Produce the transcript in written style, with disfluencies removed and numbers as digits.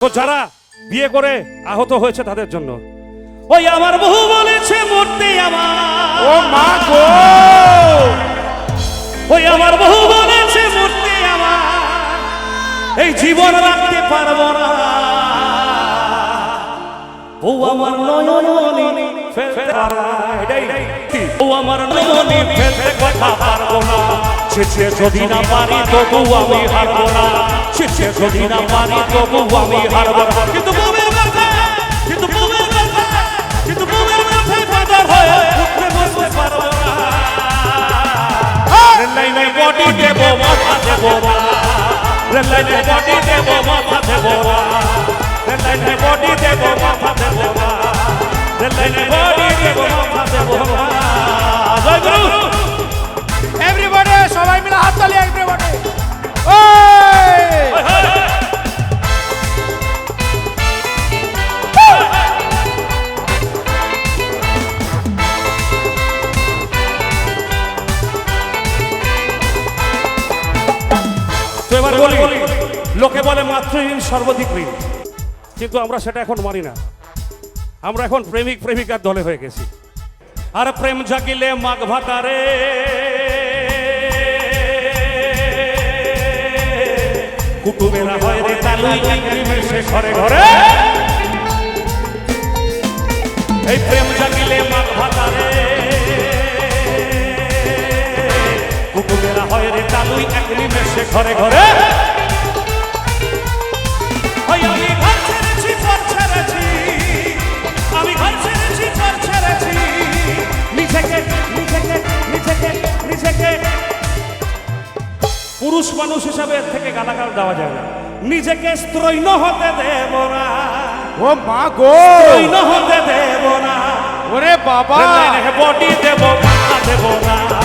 তো যারা বিয়ে করে আহত হয়েছে তাদের জন্য ওই আমার বহু বলেছে মরতে আমার ও মা গো ওই আমার বহু বলেছে মরতে আমার এই জীবন রাখতে পারবো না ও আমার নয়নমণি ফেলতে ও আমার নয়নমণি ফেলতে কথা পারবো না শেষে যদি না পারি তবু আমি হারবো না শেষে যদি না পারি তবু আমি হারবো না কিন্তু বউয়ের কথা কিন্তু বউয়ের কথা কিন্তু বউয়ের মাথায় বাঁধা হয় উঠতে বসতে পারবো না লাইনে বডি দেবো মাথা দেবো না লাইনে বডি দেবো মাথা দেবো না লাইনে বডি দেবো মাথা দেবো না লাইনে বডি দেবো মাথা দেবো না জয় গুরু এভরিবডি সবাই মিলে হাত তালি এভরিবডি তো এবার বলি লোকে বলে মাতৃঋণ সর্বাধিক ঋণ কিন্তু আমরা সেটা এখন মানি না আমরা এখন প্রেমিক প্রেমিকার দলে হয়ে গেছি আর প্রেম জাগিলে মাঘ ভাতারে কুটুমেরা হয় রে তালুই মেশে ঘরে ঘরে এই প্রেম জাগিলে মাঘ ভাতারে কুটুমেরা হয় রে তালুই মেশে ঘরে ঘরে আমি ঘর ছেড়েছি পর ছেড়েছি আমি ঘর ছেড়েছি পর ছেড়েছি নিজেকে নিজেকে নিজেকে নিজেকে পুরুষ মানুষ হিসাবে এর থেকে গালাগাল দেওয়া যায় না নিজেকে স্ত্রৈণ হতে দেব না ও মা গো স্ত্রৈণ হতে দেব না ওরে বাবা বডি দেব মাথা দেব না